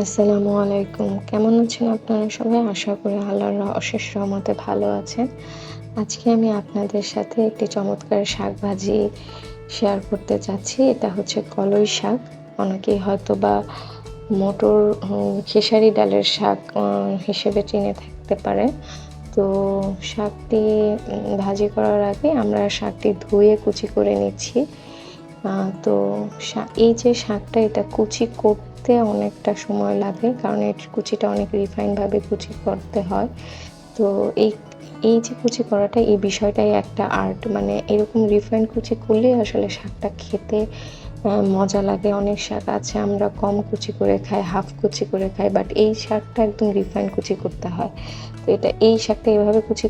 আসসালামু আলাইকুম। কেমন আছেন আপনারা সবাই? আশা করি আল্লাহর অশেষ রহমতে ভালো আছেন। আজকে আমি আপনাদের সাথে একটি চমৎকার শাক ভাজি শেয়ার করতে চাচ্ছি। এটা হচ্ছে কলই শাক। অনেকেই হয়তোবা মটর খেসারি ডালের শাক হিসেবে চিনে থাকতে পারে। তো শাকটি ভাজি করার আগে আমরা শাকটি ধুয়ে কুচি করে নিচ্ছি। তো এই যে শাকটা এটা কুচি করতে অনেকটা সময় লাগে, কারণ এর কুচিটা অনেক রিফাইনভাবে কুচি করতে হয়। তো এই এই যে কুচি করাটা, এই বিষয়টাই একটা আর্ট। মানে এরকম রিফাইন কুচি করলেই আসলে শাকটা খেতে মজা লাগে। অনেক শাক আছে আমরা কম কুচি করে খাই, হাফ কুচি করে খাই, বাট এই শাকটা একদম রিফাইন কুচি করতে হয়। তো এই শাকটা এভাবে কুচি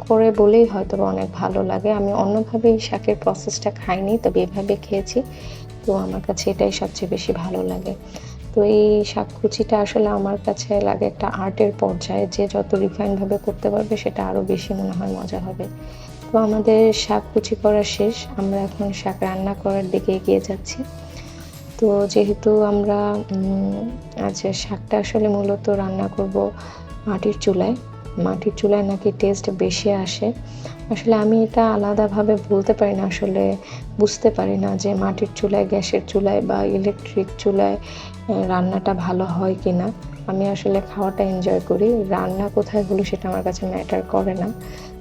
করে বলেই হয়তোবা অনেক ভালো লাগে। আমি অন্যভাবে এই শাকের প্রসেসটা খাইনি, তবে এভাবে খেয়েছি। তো আমার কাছে এটাই সবচেয়ে বেশি ভালো লাগে। তো এই শাক কুচিটা আসলে আমার কাছে লাগে একটা আর্টের পর্যায়ে। যে যত রিফাইনভাবে করতে পারবে সেটা আরও বেশি মনে হয় মজা হবে। তো আমাদের শাক কুচি করা শেষ। আমরা এখন শাক রান্না করার দিকে এগিয়ে যাচ্ছি। তো যেহেতু আমরা শাকটা আসলে মূলত রান্না করব মাটির চুলায়। মাটির চুলায় নাকি টেস্ট বেশি আসে। আসলে আমি এটা আলাদাভাবে বলতে পারি না, আসলে বুঝতে পারি না যে মাটির চুলায়, গ্যাসের চুলায় বা ইলেকট্রিক চুলায় রান্নাটা ভালো হয় কিনা। আমি আসলে খাওয়াটা এনজয় করি। রান্না কোথায় হলো সেটা আমার কাছে ম্যাটার করে না।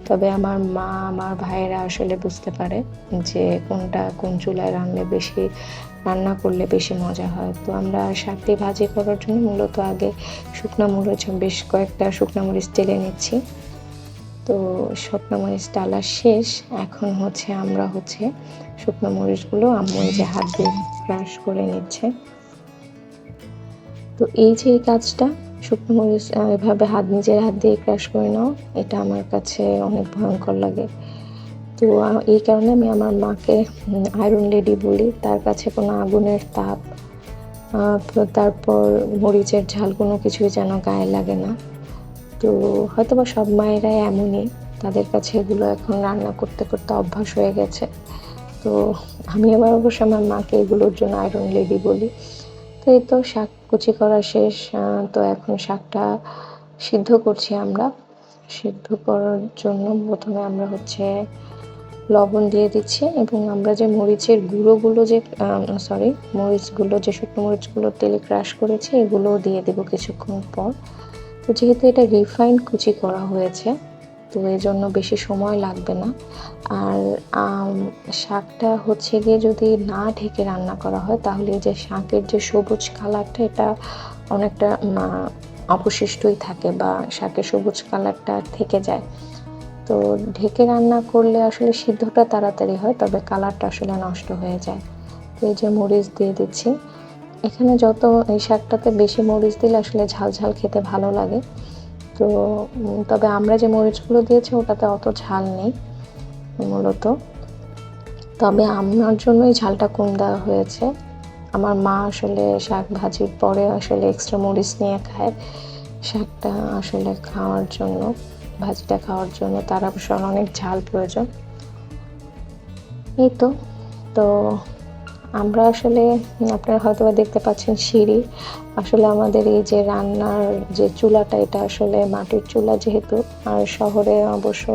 তবে আমার মা, আমার ভাইয়েরা আসলে বুঝতে পারে যে কোনটা কোন চুলায় রান্না করলে বেশি মজা হয়। তো আমরা শাকটি ভাজি করার জন্য মূলত আগে শুকনা মরিচ, বেশ কয়েকটা শুকনা মরিচ টেলে নিচ্ছি। তো শুকনো মরিচ ডালা শেষ। এখন আমরা শুকনো মরিচগুলো আম্মু এই যে হাত দিয়ে ক্রাশ করে নিচ্ছে। তো এই যে এই কাজটা, শুকনো মরিচ এভাবে নিজের হাত দিয়ে ক্রাশ করে নাও, এটা আমার কাছে অনেক ভয়ঙ্কর লাগে। তো এই কারণে আমি আমার মাকে আয়রন লেডি বলি। তার কাছে কোনো আগুনের তাপ, তারপর মরিচের ঝাল কোনো কিছুই যেন গায়ে লাগে না। তো হয়তোবা সব মায়েরাই এমনই, তাদের কাছে এগুলো এখন রান্না করতে করতে অভ্যাস হয়ে গেছে। তো আমি আবার অবশ্য আমার মাকে এগুলোর জন্য আয়রন লেডি বলি। তো এই তো শাক কুচি করা শেষ। তো এখন শাকটা সিদ্ধ করছি আমরা। সিদ্ধ করার জন্য প্রথমে আমরা লবণ দিয়ে দিচ্ছি, এবং আমরা যে মরিচের গুঁড়োগুলো মরিচগুলো, যে শুকনো মরিচগুলো তেলে ক্রাশ করেছি, এগুলোও দিয়ে দেবো কিছুক্ষণ পর। তো যেহেতু এটা রিফাইন্ড কুচি করা হয়েছে, তো এই জন্য বেশি সময় লাগবে না। আর শাকটা গিয়ে যদি না ঢেকে রান্না করা হয়, তাহলে এই যে শাকের যে সবুজ কালারটা, এটা অনেকটা অবশিষ্টই থাকে, বা শাকের সবুজ কালারটা থেকে যায়। তো ঢেকে রান্না করলে আসলে সিদ্ধটা তাড়াতাড়ি হয়, তবে কালারটা আসলে নষ্ট হয়ে যায়। তো এই যে মরিচ দিয়ে দিচ্ছি এখানে। এই শাকটাতে বেশি মরিচ দিলে আসলে ঝাল ঝাল খেতে ভালো লাগে। তো তবে আমরা যে মরিচগুলো দিয়েছি ওটাতে অত ঝাল নেই মূলত। তবে আমার জন্যই ঝালটা কম দেওয়া হয়েছে। আমার মা আসলে শাক ভাজির পরে আসলে এক্সট্রা মরিচ নিয়ে খায় শাকটা আসলে খাওয়ার জন্য, ভাজিটা খাওয়ার জন্য। তার অবশ্য অনেক ঝাল প্রয়োজন। এই তো তো আমরা আসলে, আপনারা হয়তোবা দেখতে পাচ্ছেন সিঁড়ি। আসলে আমাদের এই যে রান্নার যে চুলাটা, এটা আসলে মাটির চুলা যেহেতু, আর শহরে অবশ্য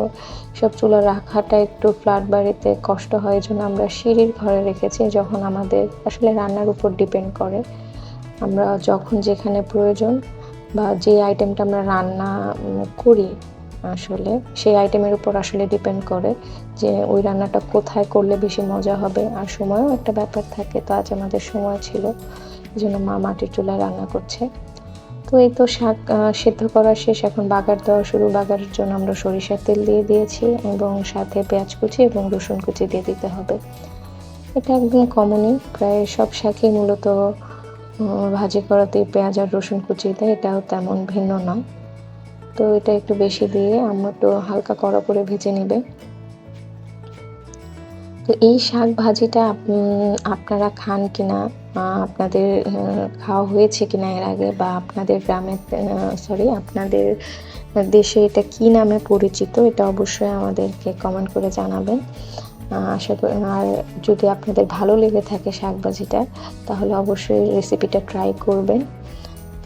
সব চুলা রাখাটা একটু ফ্ল্যাট বাড়িতে কষ্ট হয়, এই জন্য আমরা সিঁড়ির ঘরে রেখেছি। যখন আমাদের আসলে রান্নার উপর ডিপেন্ড করে, আমরা যখন যেখানে প্রয়োজন বা যে আইটেমটা আমরা রান্না করি, আসলে সেই আইটেমের উপর আসলে ডিপেন্ড করে যে ওই রান্নাটা কোথায় করলে বেশি মজা হবে। আর সময়ও একটা ব্যাপার থাকে। তো আজ আমাদের সময় ছিল, এই জন্য মা মাটির চুলায় রান্না করছে। তো এই তো শাক সিদ্ধ করা শেষ। এখন বাগার দেওয়া শুরু। বাগারের জন্য আমরা সরিষার তেল দিয়ে দিয়েছি, এবং সাথে পেঁয়াজ কুচি এবং রসুন কুচি দিয়ে দিতে হবে। এটা একদম কমনই, প্রায় সব শাকই মূলত ভাজি করাতে পেঁয়াজ আর রসুন কুচি দেয়, এটাও তেমন ভিন্ন নয়। তো এটা একটু বেশি দিয়ে আমরা একটু হালকা কড়া করে ভেজে নেবে। তো এই শাক ভাজিটা আপনারা খান কিনা, আপনাদের খাওয়া হয়েছে কিনা এর আগে, বা আপনাদের আপনাদের দেশে এটা কি নামে পরিচিত, এটা অবশ্যই আমাদেরকে কমেন্ট করে জানাবেন। আশা করি, আর যদি আপনাদের ভালো লেগে থাকে শাক ভাজিটা, তাহলে অবশ্যই রেসিপিটা ট্রাই করবেন।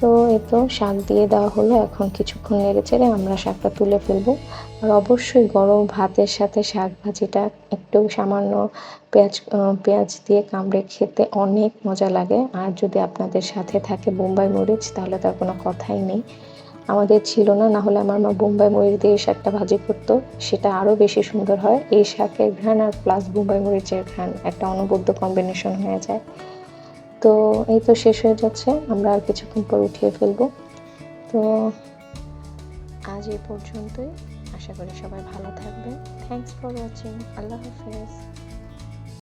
তো এই তো শাক দিয়ে দেওয়া হলো, এখন কিছুক্ষণ নেড়ে চেড়ে আমরা শাকটা তুলে ফেলবো। আর অবশ্যই গরম ভাতের সাথে শাক ভাজিটা একটু সামান্য পেঁয়াজ দিয়ে কামড়ে খেতে অনেক মজা লাগে। আর যদি আপনাদের সাথে থাকে বোম্বাই মরিচ তাহলে তার কোনো কথাই নেই। আমাদের ছিল না, না হলে আমার মা বোম্বাই মরিচ দিয়ে শাকটা ভাজি করতো, সেটা আরও বেশি সুন্দর হয়। এই শাকের ঘ্রাণ আর প্লাস বোম্বাই মরিচের ঘ্রাণ একটা অনবদ্য কম্বিনেশন হয়ে যায়। তো এই তো শেষ হয়ে যাচ্ছে, আমরা আর কিছুক্ষণ পর উঠিয়ে ফেলবো। তো আজ এই পর্যন্তই, আশা করি সবাই ভালো থাকবেন। Thanks for watching. আল্লাহ হাফেজ।